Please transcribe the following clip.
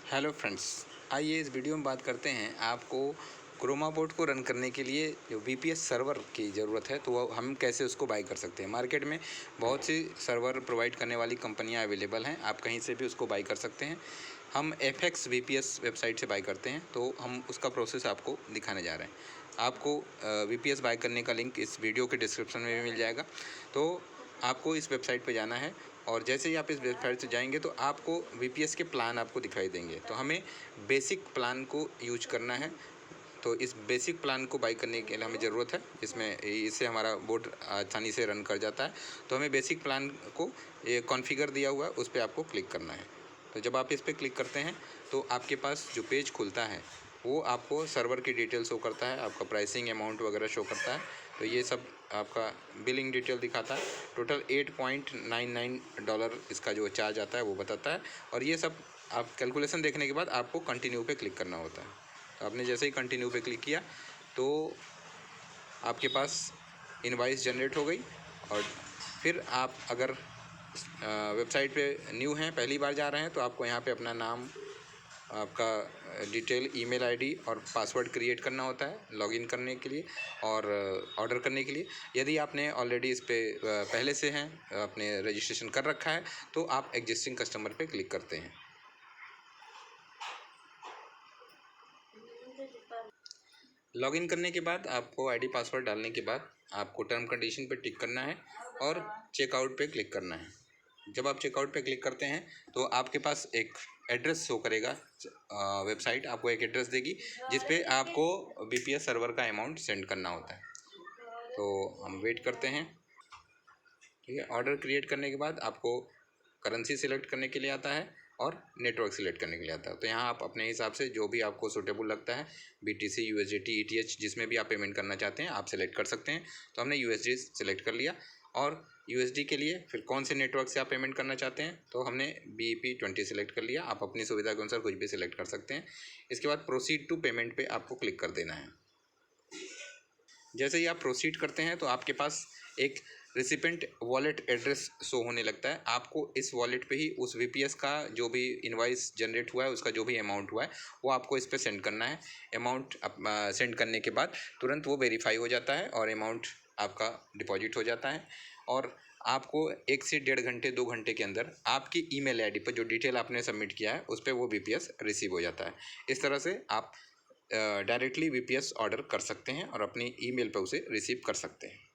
Hello friends, आइए इस video में बात करते हैं आपको क्रोमा बोर्ड को रन करने के लिए जो वीपीएस सर्वर की ज़रूरत है तो वो हम कैसे उसको बाई कर सकते हैं। मार्केट में बहुत सी सर्वर प्रोवाइड करने वाली कंपनियां अवेलेबल हैं, आप कहीं से भी उसको बाई कर सकते हैं। हम FX VPS वेबसाइट से बाई करते हैं, तो हम उसका प्रोसेस आपको दिखाने जा रहे हैं। आपको VPS बाई करने का लिंक इस वीडियो के डिस्क्रिप्शन में भी मिल जाएगा। तो आपको इस वेबसाइट पे जाना है और जैसे ही आप इस वेबसाइट से जाएंगे तो आपको VPS के प्लान आपको दिखाई देंगे। तो हमें बेसिक प्लान को यूज करना है। तो इस बेसिक प्लान को बाई करने के लिए हमें ज़रूरत है, इससे हमारा बोर्ड आसानी से रन कर जाता है। तो हमें बेसिक प्लान को ये कॉन्फ़िगर दिया हुआ है, उस पर आपको क्लिक करना है। तो जब आप इस पर क्लिक करते हैं तो आपके पास जो पेज खुलता है वो आपको सर्वर की डिटेल शो करता है, आपका प्राइसिंग अमाउंट वगैरह शो करता है। तो ये सब आपका बिलिंग डिटेल दिखाता है। टोटल $8.99 इसका जो चार्ज आता है वो बताता है। और ये सब आप कैलकुलेशन देखने के बाद आपको कंटिन्यू पे क्लिक करना होता है। तो आपने जैसे ही कंटिन्यू पे क्लिक किया तो आपके पास इनवॉइस जनरेट हो गई। और फिर आप अगर वेबसाइट पे न्यू हैं, पहली बार जा रहे हैं, तो आपको यहाँ पे अपना नाम, आपका डिटेल, ईमेल आईडी और पासवर्ड क्रिएट करना होता है लॉगिन करने के लिए और ऑर्डर करने के लिए। यदि आपने ऑलरेडी इस पे पहले से हैं, आपने रजिस्ट्रेशन कर रखा है, तो आप एग्जिस्टिंग कस्टमर पे क्लिक करते हैं। लॉगिन करने के बाद आपको आईडी पासवर्ड डालने के बाद आपको टर्म कंडीशन पे टिक करना है और चेकआउट पे क्लिक करना है। जब आप चेकआउट पे क्लिक करते हैं तो आपके पास एक एड्रेस शो करेगा। वेबसाइट आपको एक एड्रेस देगी जिस पे आपको VPS सर्वर का अमाउंट सेंड करना होता है। तो हम वेट करते हैं। ठीक है, ऑर्डर क्रिएट करने के बाद आपको करेंसी सिलेक्ट करने के लिए आता है और नेटवर्क सिलेक्ट करने के लिए आता है। तो यहाँ आप अपने हिसाब से जो भी आपको सूटेबल लगता है, BTC, USDT, ETH, जिसमें भी आप पेमेंट करना चाहते हैं आप सिलेक्ट कर सकते हैं। तो हमने USD सिलेक्ट कर लिया। और USD के लिए फिर कौन से नेटवर्क से आप पेमेंट करना चाहते हैं, तो हमने BEP20 सिलेक्ट कर लिया। आप अपनी सुविधा के अनुसार कुछ भी सिलेक्ट कर सकते हैं। इसके बाद प्रोसीड टू पेमेंट पे आपको क्लिक कर देना है। जैसे ही आप प्रोसीड करते हैं तो आपके पास एक रिसिपेंट वॉलेट एड्रेस शो होने लगता है। आपको इस वॉलेट पे ही उस VPS का जो भी इनवॉइस जनरेट हुआ है, उसका जो भी अमाउंट हुआ है, वो आपको इस पे सेंड करना है। अमाउंट सेंड करने के बाद तुरंत वो वेरीफाई हो जाता है और अमाउंट आपका डिपॉजिट हो जाता है। और आपको 1 से 1.5 घंटे 2 घंटे के अंदर आपकी ईमेल आईडी पर जो डिटेल आपने सबमिट किया है उस पर वो VPS रिसीव हो जाता है। इस तरह से आप डायरेक्टली VPS ऑर्डर कर सकते हैं और अपनी ईमेल पर उसे रिसीव कर सकते हैं।